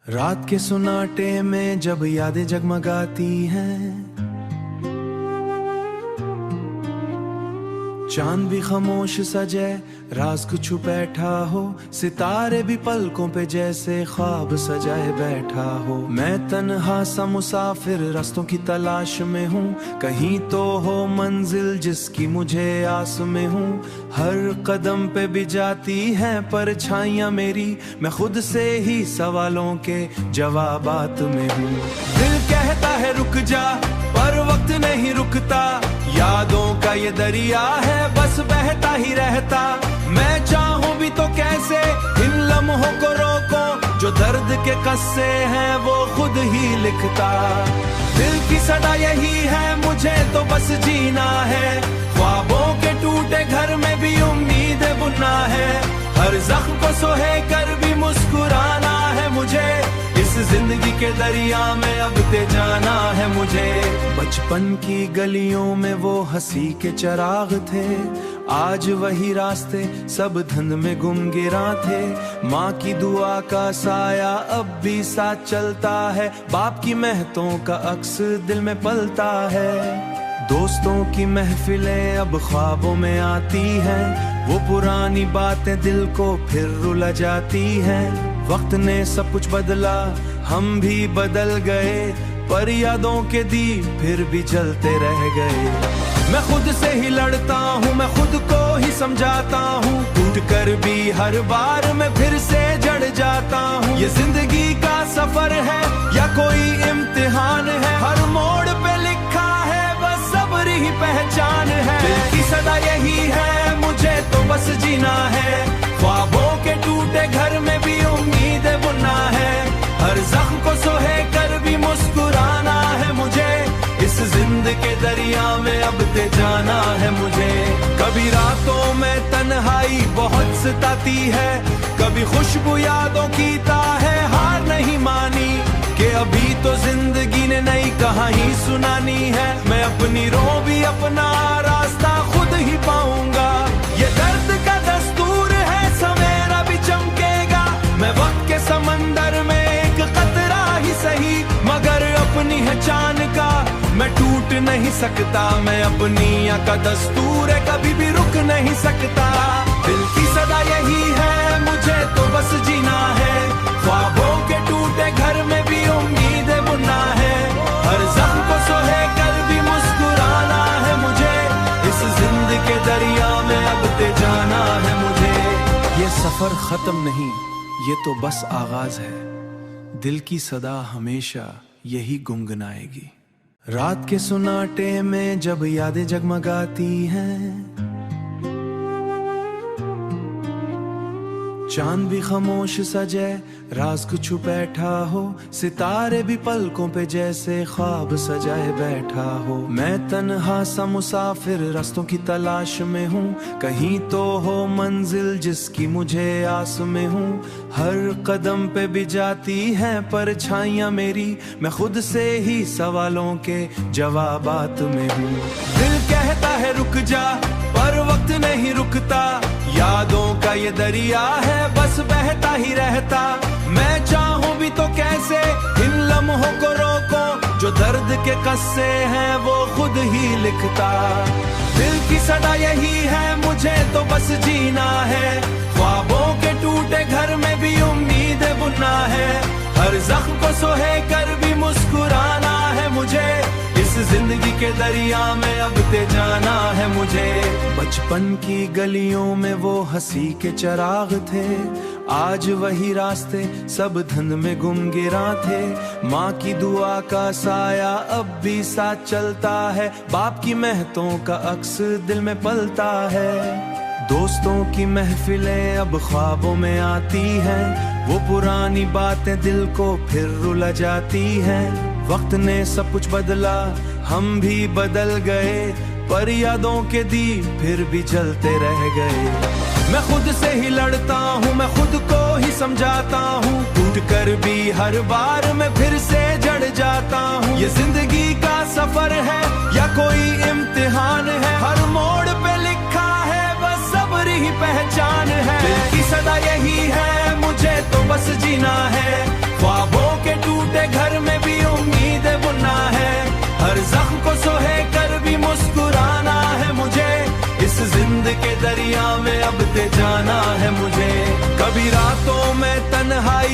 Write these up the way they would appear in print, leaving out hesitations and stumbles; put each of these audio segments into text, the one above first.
रात के सुनाटे में जब यादें जगमगाती हैं, चांद भी खामोश सजे, राज कुछ बैठा हो, सितारे भी पलकों पे जैसे ख्वाब सजाए बैठा हो। मैं तन्हा सा मुसाफिर रास्तों की तलाश में हूँ, कहीं तो हो मंजिल जिसकी मुझे आस में हूँ। हर कदम पे भी जाती हैं परछाइयाँ मेरी, मैं खुद से ही सवालों के जवाबात में हूँ। दिल कहता है रुक जा पर वक्त नहीं रुकता, यादों का ये दरिया है बस बहता ही रहता। मैं चाहूं भी तो कैसे इन लम्हों को रोको, जो दर्द के कस्से हैं वो खुद ही लिखता। दिल की सदा यही है मुझे तो बस जीना है, ख्वाबों के टूटे घर में भी उम्मीद बुनना है। हर जख्म को सोहे कर भी मुस्कुराना है मुझे, इस जिंदगी के दरिया में अब ते जाना है मुझे। बचपन की गलियों में वो हंसी के चिराग थे, आज वही रास्ते सब धुंध में गुमगिरा थे। माँ की दुआ का साया अब भी साथ चलता है, बाप की मेहनतों का अक्स दिल में पलता है। दोस्तों की महफिलें अब ख्वाबों में आती हैं, वो पुरानी बातें दिल को फिर रुला जाती हैं। वक्त ने सब कुछ बदला, हम भी बदल गए, पर यादों के दीप फिर भी जलते रह गए। मैं खुद से ही लड़ता हूँ, मैं खुद को ही समझाता हूँ, टूट कर भी हर बार मैं फिर से जड़ जाता हूँ। ये जिंदगी का सफर है या कोई इम्तिहान है, हर मोड़ पे लिखा है बस सब्र ही पहचान है। दिल की सदा यही है मुझे तो बस जीना है, ख्वाबों के टूटे घर में भी उम्मीद बुनना है। हर जख्म को सोहे कर भी मुस्कुराना है मुझे, इस जिंदगी के दरिया में अब ते जाना है मुझे। कभी रातों में तन्हाई बहुत सताती है, कभी खुशबू यादों की है हार नहीं मानी, कि अभी तो जिंदगी ने नई कहानी सुनानी है। मैं अपनी रो भी अपना रास्ता खुद ही पाऊंगा, ये दर्द का दस्तूर है सवेरा भी चमकेगा। मैं वक्त के समंदर में एक कतरा ही सही, मगर अपनी है चान का मैं टूट नहीं सकता। मैं अपनी का दस्तूर है कभी भी रुक नहीं सकता। दिल की सदा यही है मुझे तो बस जीना है, ख्वाबों के टूटे घर में भी उम्मीद बुनना है। हर जख्म को सोहे कर भी मुस्कुराना है मुझे, इस जिंदगी के दरिया में अब ते जाना है मुझे। ये सफर खत्म नहीं, ये तो बस आगाज है, दिल की सदा हमेशा यही गुनगुनाएगी। रात के सुनाटे में जब यादें जगमगाती हैं, चांद भी खामोश सजे, राज कुछ बैठा हो, सितारे भी पलकों पे जैसे ख्वाब सजाए बैठा हो। मैं तन्हा सा मुसाफिर रास्तों की तलाश में हूँ, कहीं तो हो मंजिल जिसकी मुझे आस में हूँ। हर कदम पे भी जाती हैं परछाइयाँ मेरी, मैं खुद से ही सवालों के जवाबात में हूँ। दिल कहता है रुक जा पर वक्त नहीं रुकता, यादों का ये दरिया है बस बहता ही रहता। मैं चाहूं भी तो कैसे इन लम्हों को रोको, जो दर्द के कस्से हैं वो खुद ही लिखता। दिल की सदा यही है मुझे तो बस जीना है, ख्वाबों के टूटे घर में भी उम्मीद बुनना है। हर जख्म को सोहे कर भी मुस्कुराना है मुझे, इस जिंदगी के दरिया में अब ते जाना है मुझे। बचपन की गलियों में वो हंसी के चिराग थे, आज वही रास्ते सब धुंध में गुमगिरा थे। माँ की दुआ का साया अब भी साथ चलता है, बाप की मेहनतों का अक्स दिल में पलता है। दोस्तों की महफिलें अब ख्वाबों में आती हैं, वो पुरानी बातें दिल को फिर रुला जाती हैं। वक्त ने सब कुछ बदला, हम भी बदल गए, पर यादों के दीप फिर भी जलते रह गए। मैं खुद से ही लड़ता हूँ, मैं खुद को ही समझाता हूँ, टूट कर भी हर बार मैं फिर से जड़ जाता हूँ। ये जिंदगी का सफर है या कोई इम्तिहान है, हर मोड़ पे लिखा है बस सब्र ही पहचान है। दिल की सदा यही है मुझे तो बस जीना है, ख्वाबों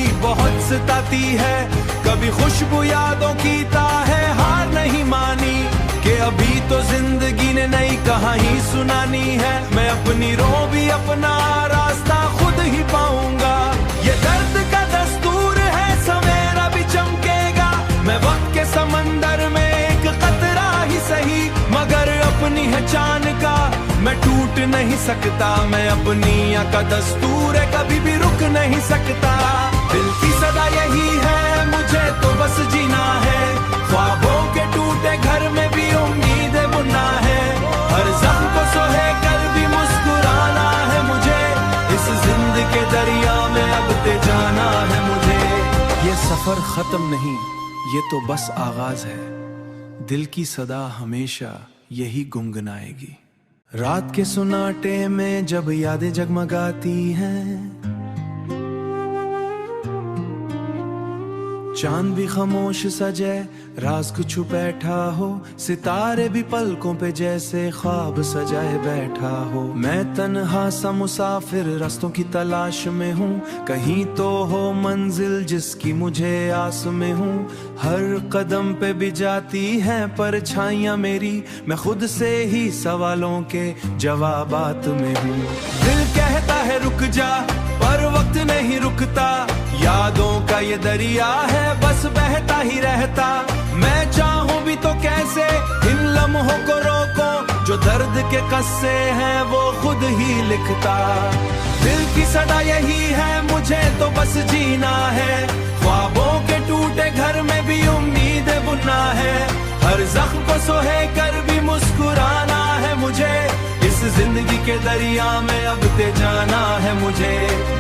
तन्हाई बहुत सताती है, कभी खुशबू यादों की है हार नहीं मानी कि अभी तो जिंदगी ने नई कहानी सुनानी है। मैं अपनी रो भी अपना रास्ता खुद ही पाऊंगा, ये दर्द का दस्तूर है, सवेरा भी चमकेगा। मैं वक्त के समंदर में एक कतरा ही सही, मगर अपनी है चान का मैं टूट नहीं सकता। मैं अपनी का दस्तूर है, कभी भी रुक नहीं सकता। दिल की सदा यही है, मुझे तो बस जीना है। ख्वाबों के टूटे घर में भी उम्मीद बुनना है, हर ज़ख्म को सोहे कर भी मुस्कुराना है मुझे। इस जिंदगी के दरिया में अब ते जाना है मुझे। ये सफर खत्म नहीं, ये तो बस आगाज है। दिल की सदा हमेशा यही गुनगुनाएगी। रात के सुनाटे में जब यादें जगमगाती हैं, चांद भी खामोश सजे, राज कुछ बैठा हो, सितारे भी पलकों पे जैसे ख्वाब सजाए बैठा हो। मैं तन्हा सा मुसाफिर रास्तों की तलाश में हूँ, कहीं तो हो मंजिल जिसकी मुझे आस में हूँ। हर कदम पे भी जाती हैं परछाइयाँ मेरी, मैं खुद से ही सवालों के जवाबात में हूँ। दिल कहता है रुक जा, पर वक्त नहीं रुकता। यादों का ये दरिया है, बस बहता ही रहता। मैं चाहूं भी तो कैसे इन लम्हों को रोको, जो दर्द के कस्से हैं वो खुद ही लिखता। दिल की सदा यही है, मुझे तो बस जीना है। ख्वाबों के टूटे घर में भी उम्मीद बुनना है, हर जख्म को सोहे कर भी मुस्कुराना है मुझे। इस जिंदगी के दरिया में अब ते जाना है मुझे।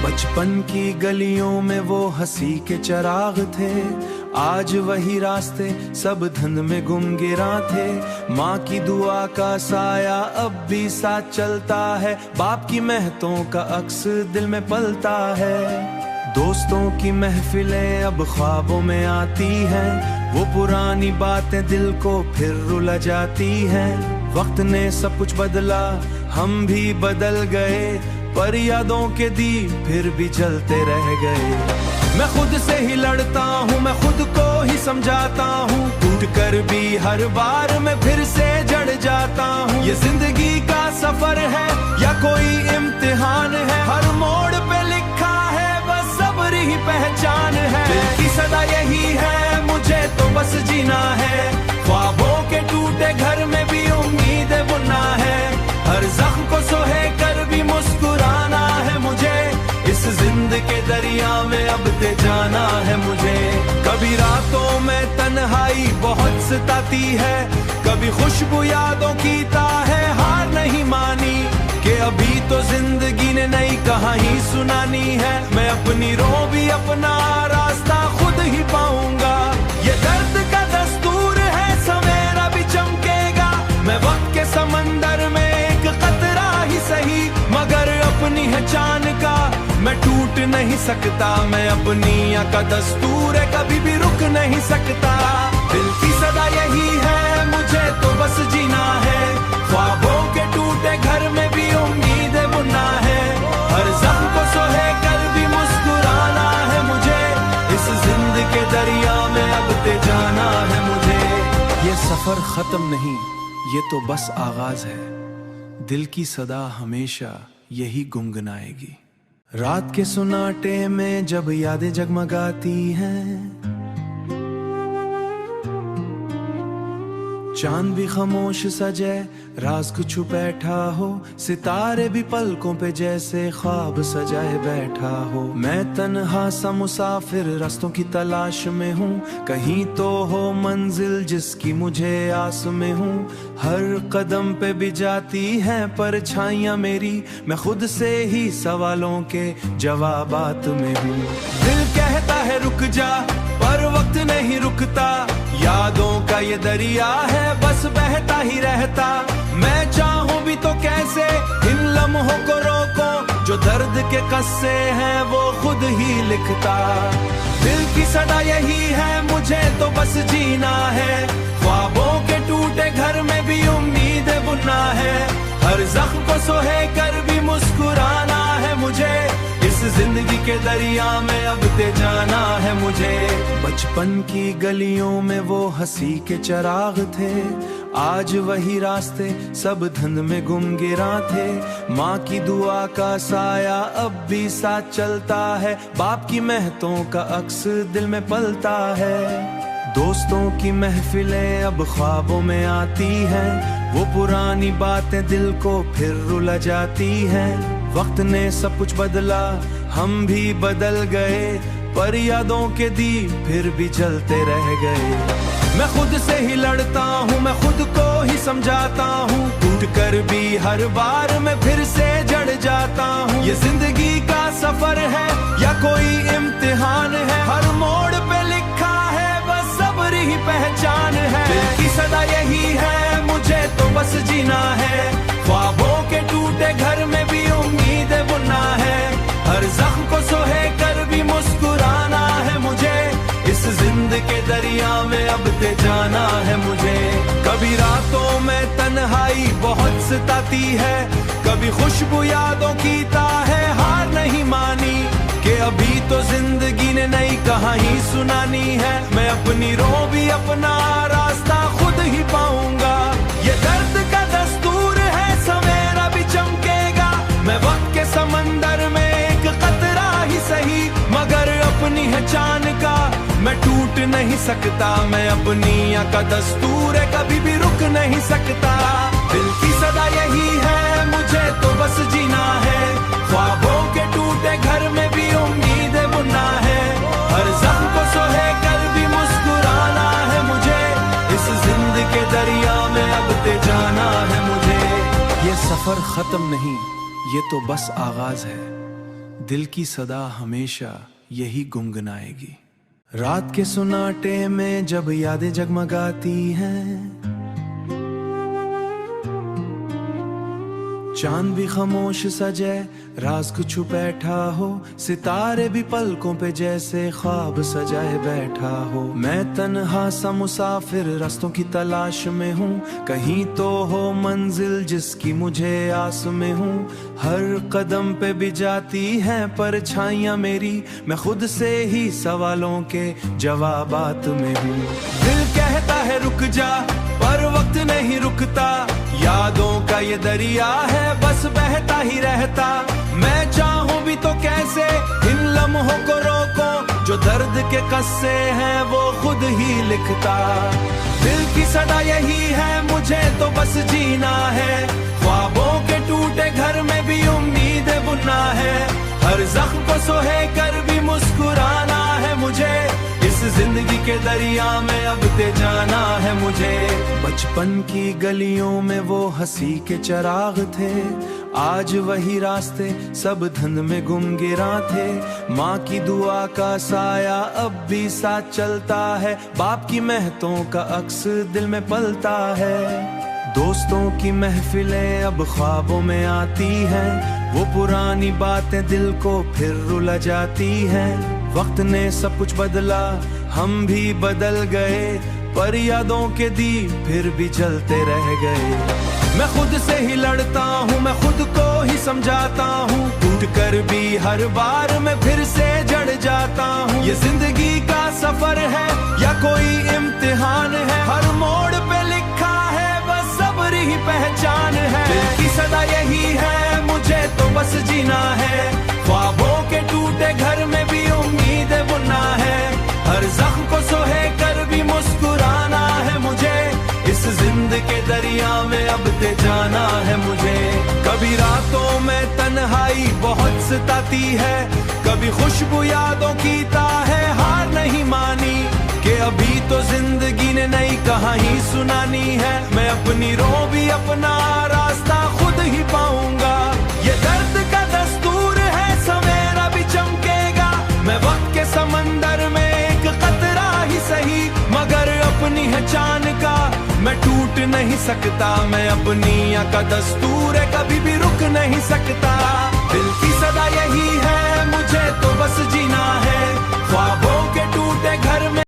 बचपन की गलियों में वो हंसी के चिराग थे, आज वही रास्ते सब धुंध में गुमगिरा थे। माँ की दुआ का साया अब भी साथ चलता है, बाप की मेहनतों का अक्स दिल में पलता है। दोस्तों की महफिलें अब ख्वाबों में आती हैं, वो पुरानी बातें दिल को फिर रुला जाती हैं। वक्त ने सब कुछ बदला, हम भी बदल गए, पर यादों के दीप फिर भी जलते रह गए। मैं खुद से ही लड़ता हूँ, मैं खुद को ही समझाता हूँ, टूट कर भी हर बार मैं फिर से जड़ जाता हूँ। ये जिंदगी का सफर है या कोई इम्तिहान है, हर मोड़ पे लिखा है बस सब्र ही पहचान है। दिल की सदा यही है, मुझे तो बस जीना है। ख्वाबों के टूटे घर में भी उम्मीद बुनना है, हर जख्म को सोहे कर भी मुस्कुराना है मुझे। इस जिंदगी के दरिया में अब ते जाना है मुझे। कभी रातों में तन्हाई बहुत सताती है, कभी खुशबू यादों की है हार नहीं मानी कि अभी तो जिंदगी ने नई कहानी सुनानी है। मैं अपनी रो भी अपना रास्ता खुद ही पाऊंगा, ये दर्द का दस्तूर है, सवेरा भी चमकेगा। मैं वक्त के समंदर में एक कतरा ही सही, मगर अपनी है चान का मैं टूट नहीं सकता। मैं अपनी का दस्तूर है, कभी भी रुक नहीं सकता। दिल की सदा यही है, मुझे तो बस जीना है। ख्वाबों के टूटे घर में भी उम्मीद बुनना है, हर जख्म को सोहे कर भी मुस्कुराना है मुझे। इस जिंदगी के दरिया में अब ते जाना है मुझे। ये सफर खत्म नहीं, ये तो बस आगाज है। दिल की सदा हमेशा यही गुनगुनाएगी। रात के सुनाटे में जब यादें जगमगाती हैं, चांद भी खामोश सजे, राज कुछ बैठा हो, सितारे भी पलकों पे जैसे ख्वाब सजाए बैठा हो। मैं तन्हा सा मुसाफिर रास्तों की तलाश में हूँ, कहीं तो हो मंजिल जिसकी मुझे आस में हूँ। हर कदम पे भी जाती हैं परछाइयाँ मेरी, मैं खुद से ही सवालों के जवाबात में हूँ। दिल कहता है रुक जा, पर वक्त नहीं रुकता। यादों का ये दरिया है, बस बहता ही रहता। मैं चाहूं भी तो कैसे इन लम्हों को रोको, जो दर्द के कस्से हैं वो खुद ही लिखता। दिल की सदा यही है, मुझे तो बस जीना है। ख्वाबों के टूटे घर में भी उम्मीद बुनना है, हर जख्म को सोहे कर भी मुस्कुराना है मुझे। इस जिंदगी के दरिया में अब ते जाना है मुझे। बचपन की गलियों में वो हंसी के चिराग थे, आज वही रास्ते सब धुंध में गुमगिरा थे। माँ की दुआ का साया अब भी साथ चलता है, बाप की मेहनतों का अक्स दिल में पलता है। दोस्तों की महफिलें अब ख्वाबों में आती हैं, वो पुरानी बातें दिल को फिर रुला जाती हैं। वक्त ने सब कुछ बदला, हम भी बदल गए, पर यादों के दीप फिर भी जलते रह गए। मैं खुद से ही लड़ता हूँ, मैं खुद को ही समझाता हूँ, टूट कर भी हर बार मैं फिर से जड़ जाता हूँ। ये जिंदगी का सफर है या कोई इम्तिहान है, हर मोड़ पे लिखा है बस सब्र ही पहचान है। दिल की सदा यही है, मुझे तो बस जीना है, ख्वाबों के टूटे घर में भी उम्मीदें बुनना है। हर जख्म को सोहे कर भी मुस्कुराना है मुझे, इस जिंदगी के दरिया में अब ते जाना है मुझे। कभी रातों में तन्हाई बहुत सताती है, कभी खुशबू यादों की है, हार नहीं मानी कि अभी तो जिंदगी ने नई कहानी सुनानी है। मैं अपनी रो भी अपना रास्ता खुद ही पाऊंगा, ये दर्द का दस्तूर है, सवेरा भी चमकेगा। मैं वक्त के समंदर में एक कतरा ही सही, मगर अपनी है चान का मैं टूट नहीं सकता। मैं अपनी का दस्तूर है, कभी भी रुक नहीं सकता। दिल की सदा यही है, मुझे तो बस जीना है, ख्वाबों के टूटे घर में भी उम्मीदें बुनना है। हर जख्म को सोहे कर भी मुस्कुराना है मुझे, इस जिंदगी के दरिया में अब ते जाना है मुझे। ये सफर खत्म नहीं, ये तो बस आगाज है, दिल की सदा हमेशा यही गुनगुनाएगी। रात के सुनाटे में जब यादें जगमगाती हैं, चांद भी खामोश सजे, राज कुछ बैठा हो, सितारे भी पलकों पे जैसे ख्वाब सजाए बैठा हो। मैं तन्हा सा मुसाफिर रास्तों की तलाश में हूँ, कहीं तो हो मंजिल जिसकी मुझे आस में हूँ। हर कदम पे भी जाती हैं परछाइयाँ मेरी, मैं खुद से ही सवालों के जवाबात में हूँ। दिल कहता है रुक जा, पर वक्त नहीं रुकता, यादों का ये दरिया है बस बहता ही रहता। मैं चाहूं भी तो कैसे इन लम्हों को रोको, जो दर्द के कस्से हैं वो खुद ही लिखता। दिल की सदा यही है, मुझे तो बस जीना है, ख्वाबों के टूटे घर में भी उम्मीदें बुनना है। हर जख्म को सोहे कर भी मुस्कुराना है मुझे, इस जिंदगी के दरिया में अब ते जाना है मुझे। बचपन की गलियों में वो हंसी के चिराग थे, आज वही रास्ते सब धुंध में गुमगिरा थे। माँ की दुआ का साया अब भी साथ चलता है, बाप की मेहनतों का अक्स दिल में पलता है। दोस्तों की महफिलें अब ख्वाबों में आती हैं, वो पुरानी बातें दिल को फिर रुला जाती हैं। वक्त ने सब कुछ बदला, हम भी बदल गए, पर यादों के दीप फिर भी जलते रह गए। मैं खुद से ही लड़ता हूँ, मैं खुद को ही समझाता हूँ, टूट कर भी हर बार मैं फिर से जड़ जाता हूँ। ये जिंदगी का सफर है या कोई इम्तिहान है, हर मोड़ पे लिखा है बस सब्र ही पहचान है। दिल की सदा यही है, मुझे तो बस जीना है, ख्वाबों के टूटे घर में भी उम्मीदें बुनना है। हर जख्म को सोहे कर भी मुस्कुराना है मुझे, इस जिंदगी के दरिया में अब ते जाना है मुझे। कभी रातों में तन्हाई बहुत सताती है, कभी खुशबू यादों की है, हार नहीं मानी कि अभी तो जिंदगी ने नई कहानी सुनानी है। मैं अपनी रो भी अपना रास्ता खुद ही पाऊंगा, ये दर्द का दस्तूर है, सवेरा भी चमकेगा। मैं वक्त के समंदर में एक कतरा ही सही, मगर अपनी है चान का मैं टूट नहीं सकता। मैं अपनी का दस्तूर है, कभी भी रुक नहीं सकता। दिल की सदा यही है, मुझे तो बस जीना है, ख्वाबों के टूटे घर में